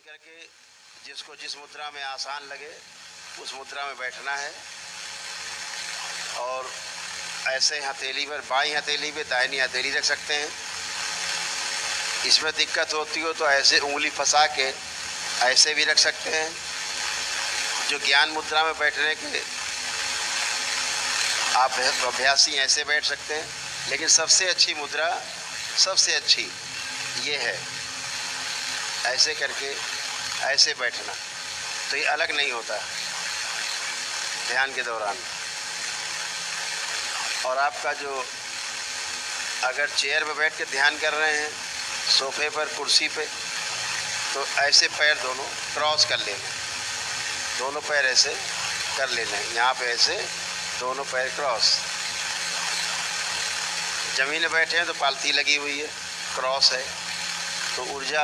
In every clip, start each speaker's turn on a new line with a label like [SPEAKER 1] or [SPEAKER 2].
[SPEAKER 1] करके जिसको जिस मुद्रा में आसान लगे उस मुद्रा में बैठना है और ऐसे हथेली पर बाईं हथेली पे दाहिनी हथेली रख सकते हैं। इसमें दिक्कत होती हो तो ऐसे उंगली फंसा के ऐसे भी रख सकते हैं। जो ज्ञान मुद्रा में बैठने के आप अभ्यासी ऐसे बैठ सकते हैं, लेकिन सबसे अच्छी मुद्रा सबसे अच्छी ये है, ऐसे करके ऐसे बैठना। तो ये अलग नहीं होता ध्यान के दौरान। और आपका जो अगर चेयर पे बैठ के ध्यान कर रहे हैं, सोफे पर कुर्सी पे, तो ऐसे पैर दोनों क्रॉस कर लेना, दोनों पैर ऐसे कर लेना है। यहाँ पे ऐसे दोनों पैर क्रॉस। ज़मीन में बैठे हैं तो पालथी लगी हुई है, क्रॉस है, तो ऊर्जा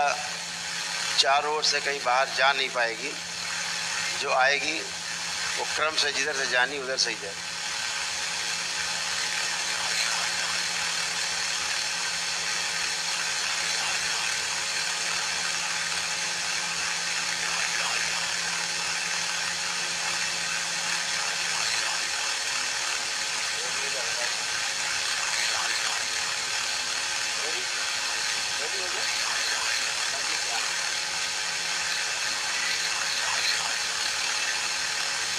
[SPEAKER 1] चारों ओर से कहीं बाहर जा नहीं पाएगी। जो आएगी वो क्रम से जिधर से जानी उधर से ही जाए।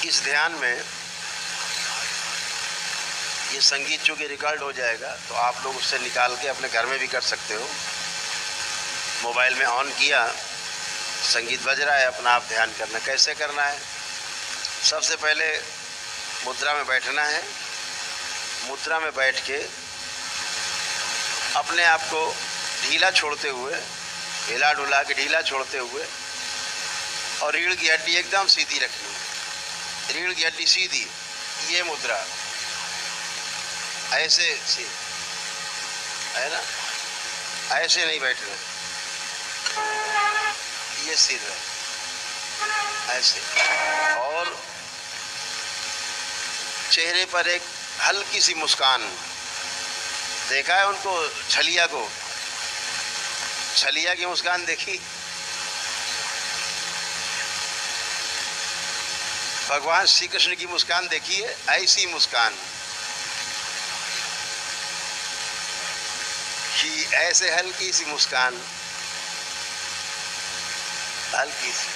[SPEAKER 1] इस ध्यान में ये संगीत चूँकि रिकॉर्ड हो जाएगा तो आप लोग उससे निकाल के अपने घर में भी कर सकते हो। मोबाइल में ऑन किया, संगीत बज रहा है, अपना आप ध्यान करना। कैसे करना है? सबसे पहले मुद्रा में बैठना है। मुद्रा में बैठ के अपने आप को ढीला छोड़ते हुए, हिला डुला के ढीला छोड़ते हुए, और रीढ़ की हड्डी एकदम सीधी रखनी है। रीढ़ की हड्डी सीधी, ये मुद्रा ऐसे सी है ना, ऐसे नहीं बैठना, ये सीधा ऐसे। और चेहरे पर एक हल्की सी मुस्कान। देखा है उनको, छलिया को, छलिया की मुस्कान देखी? भगवान श्री कृष्ण की मुस्कान देखिए, ऐसी मुस्कान कि ऐसे हल्की सी मुस्कान, हल्की सी।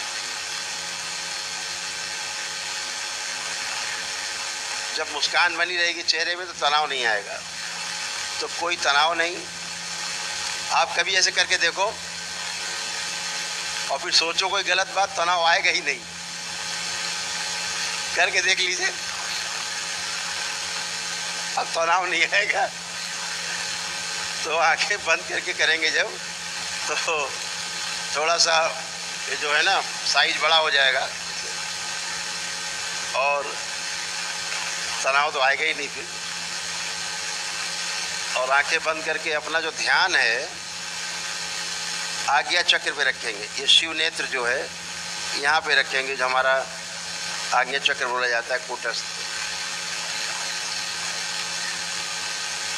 [SPEAKER 1] जब मुस्कान बनी रहेगी चेहरे में तो तनाव नहीं आएगा। तो कोई तनाव नहीं। आप कभी ऐसे करके देखो और फिर सोचो कोई गलत बात, तनाव आएगा ही नहीं। करके देख लीजिए, अब तनाव नहीं आएगा। तो आंखें बंद करके करेंगे जब, तो थोड़ा सा ये जो है ना साइज बड़ा हो जाएगा और तनाव तो आएगा ही नहीं फिर। और आंखें बंद करके अपना जो ध्यान है आज्ञा चक्र पे रखेंगे। ये शिव नेत्र जो है यहाँ पे रखेंगे, जो हमारा आज्ञा चक्र बोला जाता है, कूटस्थ।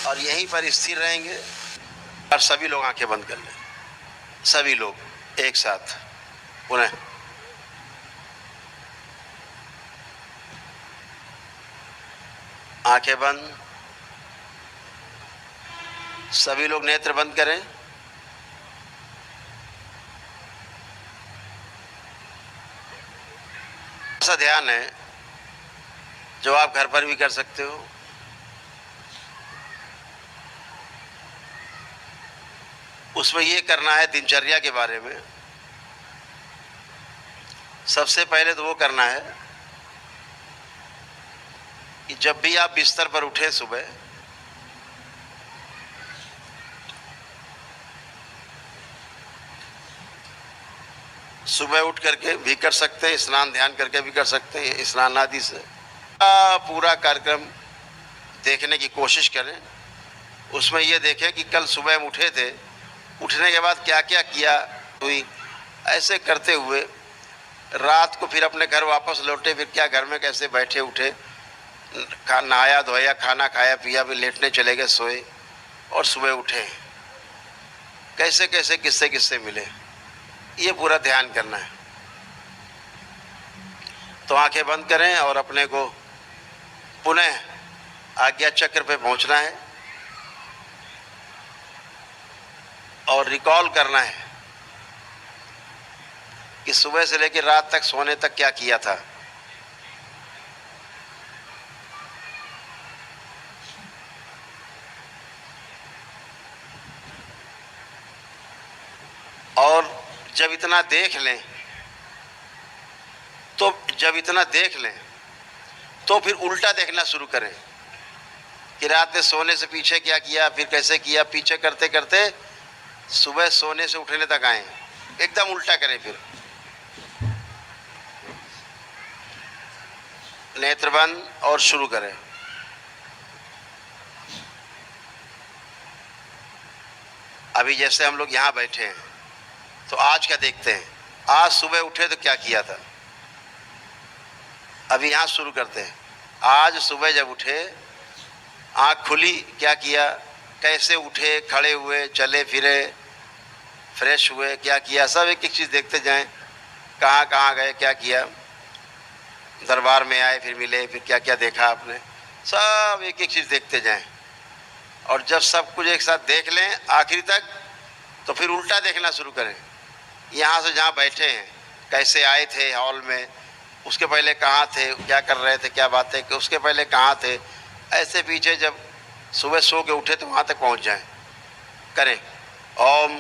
[SPEAKER 1] और यहीं पर स्थिर रहेंगे। और सभी लोग आंखें बंद कर लें, सभी लोग एक साथ। पुनः आंखें बंद, सभी लोग नेत्र बंद करें। ऐसा ध्यान है जो आप घर पर भी कर सकते हो। उसमें ये करना है दिनचर्या के बारे में। सबसे पहले तो वो करना है कि जब भी आप बिस्तर पर उठें सुबह उठ करके भी कर सकते हैं, स्नान ध्यान करके भी कर सकते हैं, स्नान आदि से पूरा कार्यक्रम देखने की कोशिश करें। उसमें ये देखें कि कल सुबह हम उठे थे, उठने के बाद क्या क्या किया हुई, ऐसे करते हुए रात को फिर अपने घर वापस लौटे, फिर क्या घर में कैसे बैठे उठे, नहाया धोया, खाना खाया पिया, फिर लेटने चले गए, सोए, और सुबह उठे, कैसे कैसे किस्से किस्से मिले। ये पूरा ध्यान करना है। तो आंखें बंद करें और अपने को पुनः आज्ञा चक्र पे पहुंचना है और रिकॉल करना है कि सुबह से लेकर रात तक सोने तक क्या किया था। और जब इतना देख लें तो फिर उल्टा देखना शुरू करें कि रात में सोने से पीछे क्या किया, फिर कैसे किया, पीछे करते करते सुबह सोने से उठने तक आए। एकदम उल्टा करें। फिर नेत्र बंद और शुरू करें। अभी जैसे हम लोग यहाँ बैठे हैं तो आज का देखते हैं। आज सुबह उठे तो क्या किया था, अभी यहाँ शुरू करते हैं। आज सुबह जब उठे, आँख खुली, क्या किया, कैसे उठे, खड़े हुए, चले फिरे, फ्रेश हुए, क्या किया, सब एक एक चीज़ देखते जाएं। कहाँ कहाँ गए, क्या किया, दरबार में आए, फिर मिले, फिर क्या क्या देखा आपने, सब एक एक चीज़ देखते जाएं। और जब सब कुछ एक साथ देख लें आखिरी तक, तो फिर उल्टा देखना शुरू करें। यहाँ से जहाँ बैठे हैं, कैसे आए थे हॉल में, उसके पहले कहाँ थे, क्या कर रहे थे, क्या बातें, उसके पहले कहाँ थे, ऐसे पीछे जब सुबह सो के उठे तो वहाँ तक पहुँच जाएं। करें ओम।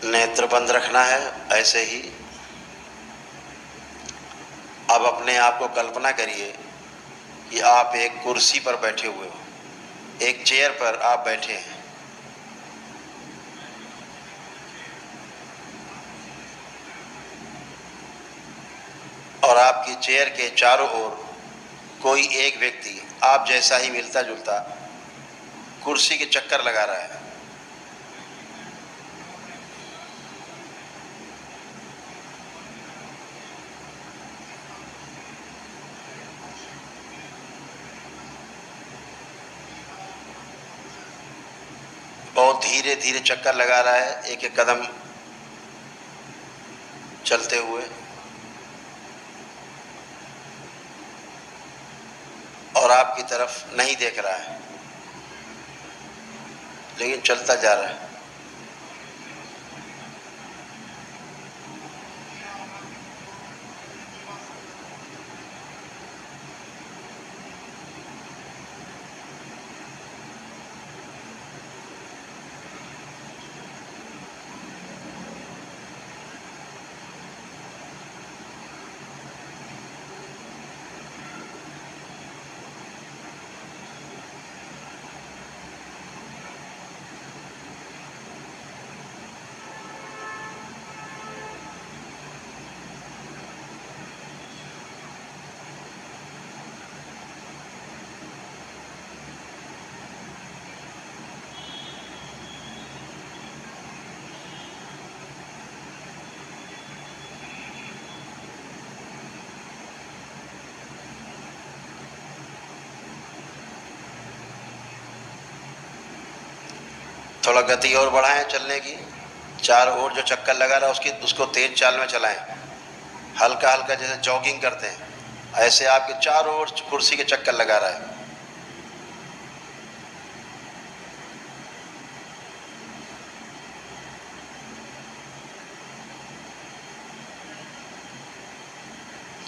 [SPEAKER 1] नेत्र बंद रखना है ऐसे ही। अब अपने आप को कल्पना करिए कि आप एक कुर्सी पर बैठे हुए हो, एक चेयर पर आप बैठे हैं और आपकी चेयर के चारों ओर कोई एक व्यक्ति आप जैसा ही मिलता जुलता कुर्सी के चक्कर लगा रहा है। बहुत धीरे धीरे चक्कर लगा रहा है, एक एक कदम चलते हुए, और आपकी तरफ नहीं देख रहा है लेकिन चलता जा रहा है। थोड़ा गति और बढ़ाएं चलने की, चारों ओर जो चक्कर लगा रहा है उसको तेज चाल में चलाएं, हल्का हल्का जैसे जॉगिंग करते हैं ऐसे आपके चारों ओर कुर्सी के चक्कर लगा रहा है।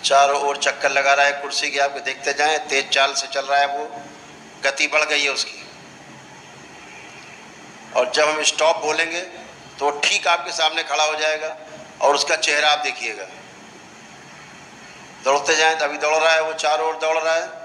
[SPEAKER 1] चारों ओर चक्कर लगा रहा है कुर्सी के, आपके देखते जाएं, तेज चाल से चल रहा है, वो गति बढ़ गई है उसकी। और जब हम स्टॉप बोलेंगे तो ठीक आपके सामने खड़ा हो जाएगा और उसका चेहरा आप देखिएगा। दौड़ते जाएं, तो अभी दौड़ रहा है, वो चारों ओर दौड़ रहा है।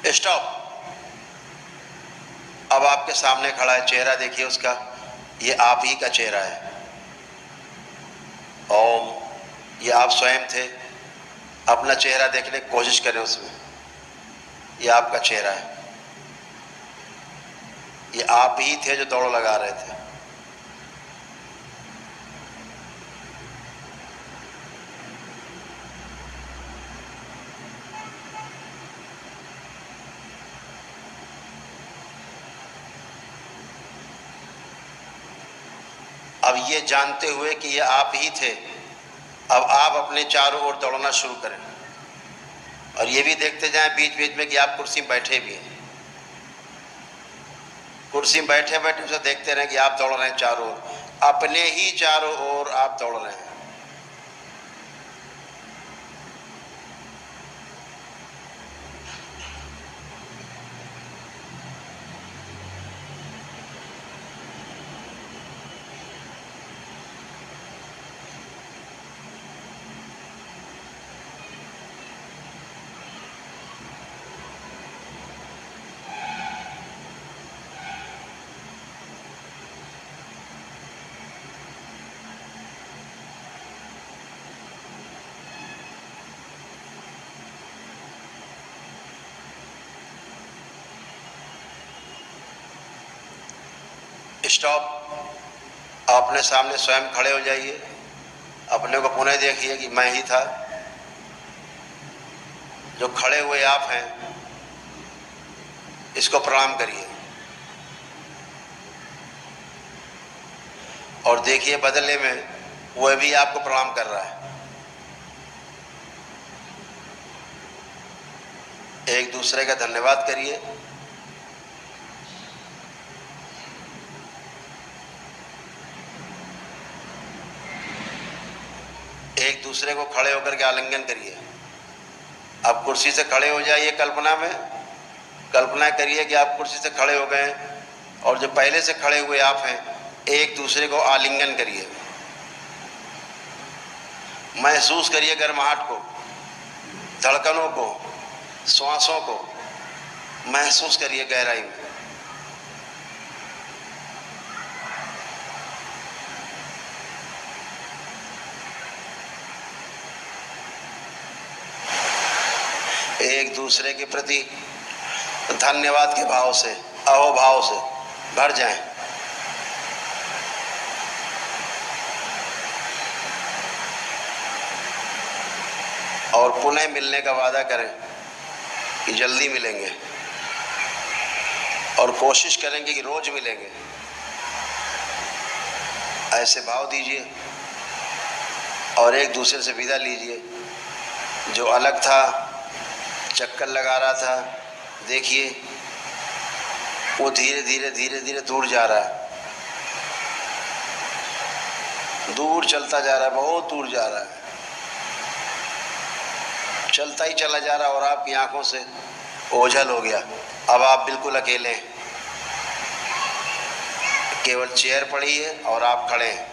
[SPEAKER 1] स्टॉप। अब आपके सामने खड़ा है, चेहरा देखिए उसका, ये आप ही का चेहरा है। ओम, ये आप स्वयं थे। अपना चेहरा देखने की कोशिश करें उसमें, ये आपका चेहरा है, ये आप ही थे जो दौड़ लगा रहे थे। अब ये जानते हुए कि ये आप ही थे, अब आप अपने चारों ओर दौड़ना शुरू करें और ये भी देखते जाएं बीच बीच में कि आप कुर्सी में बैठे भी हैं। कुर्सी में बैठे बैठे उसे देखते रहें कि आप दौड़ रहे हैं चारों ओर, अपने ही चारों ओर आप दौड़ रहे हैं। स्टॉप। अपने सामने स्वयं खड़े हो जाइए, अपने को पुनः देखिए कि मैं ही था। जो खड़े हुए आप हैं इसको प्रणाम करिए और देखिए बदले में वह भी आपको प्रणाम कर रहा है। एक दूसरे का धन्यवाद करिए। एक दूसरे को खड़े होकर के आलिंगन करिए। आप कुर्सी से खड़े हो जाइए। कल्पना करिए कि आप कुर्सी से खड़े हो गए और जो पहले से खड़े हुए आप हैं एक दूसरे को आलिंगन करिए। महसूस करिए गर्माहट को, धड़कनों को, श्वासों को महसूस करिए गहराई में। एक दूसरे के प्रति धन्यवाद के भाव से, अहोभाव से भर जाएं। और पुनः मिलने का वादा करें कि जल्दी मिलेंगे और कोशिश करेंगे कि रोज मिलेंगे। ऐसे भाव दीजिए और एक दूसरे से विदा लीजिए। जो अलग था, चक्कर लगा रहा था, देखिए वो धीरे धीरे दूर जा रहा है, दूर चलता जा रहा है, बहुत दूर जा रहा है, चलता ही चला जा रहा है और आपकी आंखों से ओझल हो गया। अब आप बिल्कुल अकेले हैं, केवल चेयर पड़ी है और आप खड़े हैं।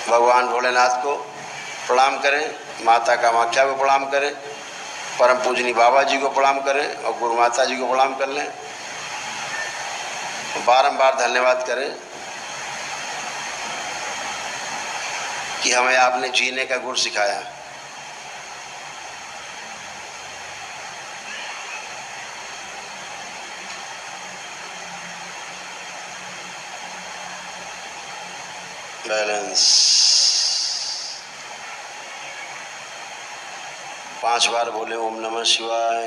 [SPEAKER 1] भगवान भोलेनाथ को प्रणाम करें, माता कामाख्या को प्रणाम करें, परम पूजनी बाबा जी को प्रणाम करें और गुरु माता जी को प्रणाम कर लें। बारंबार धन्यवाद करें कि हमें आपने जीने का गुर सिखाया। बैलेंस 5 बार बोले ओम नमः शिवाय।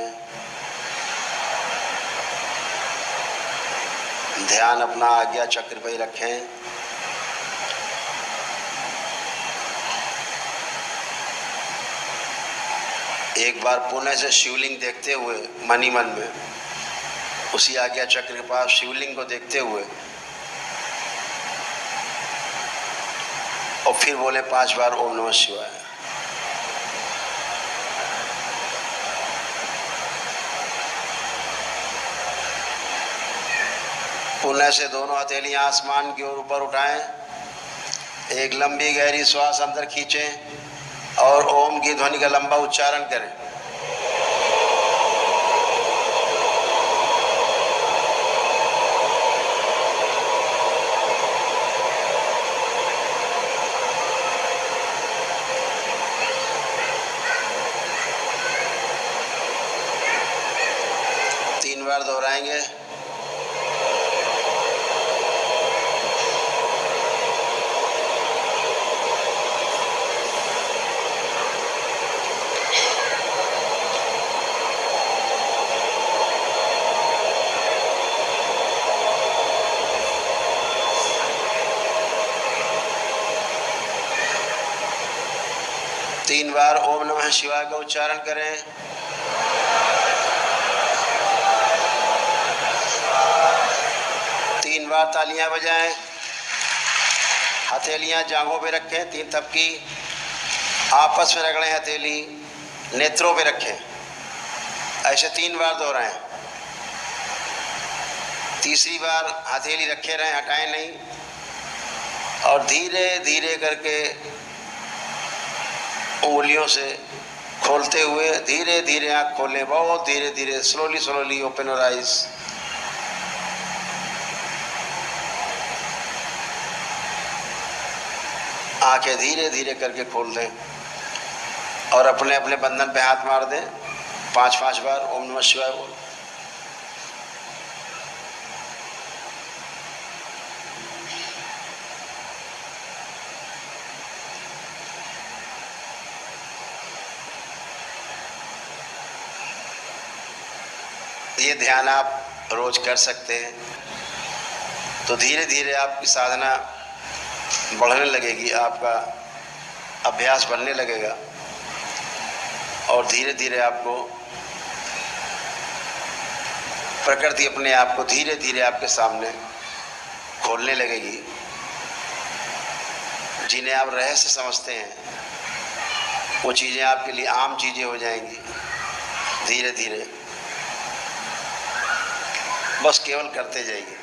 [SPEAKER 1] ध्यान अपना आज्ञा चक्र पे ही रखें। एक बार पुनः से शिवलिंग देखते हुए मन ही मन में, उसी आज्ञा चक्र के पास शिवलिंग को देखते हुए और फिर बोले 5 बार ओम नमः शिवाय। पुनः से दोनों हथेलियां आसमान की ओर ऊपर उठाएं। एक लंबी गहरी श्वास अंदर खींचें और ओम की ध्वनि का लंबा उच्चारण करें। तीन बार दोहराएंगे। तीन बार ओम नमः शिवाय का उच्चारण करें। तीन बार तालियां बजाएं। हथेलियां जांघों पे रखें, 3 थपकी आपस में रगड़ें, हथेली नेत्रों पे रखें। ऐसे 3 बार दोहराएं। तीसरी बार हथेली रखे रहें, हटाएं नहीं, और धीरे धीरे करके उंगलियों से खोलते हुए धीरे धीरे आँख खोलें। बहुत धीरे धीरे, स्लोली ओपन योर आइज। आंखें धीरे धीरे करके खोल दें और अपने अपने बंधन पे हाथ मार दें। 5-5 बार ओम नमः शिवाय बोल। ये ध्यान आप रोज कर सकते हैं तो धीरे धीरे आपकी साधना बढ़ने लगेगी, आपका अभ्यास बढ़ने लगेगा और धीरे धीरे आपको प्रकृति अपने आप को धीरे धीरे आपके सामने खोलने लगेगी। जिन्हें आप रहस्य समझते हैं वो चीज़ें आपके लिए आम चीज़ें हो जाएंगी धीरे धीरे। बस केवल करते जाइए।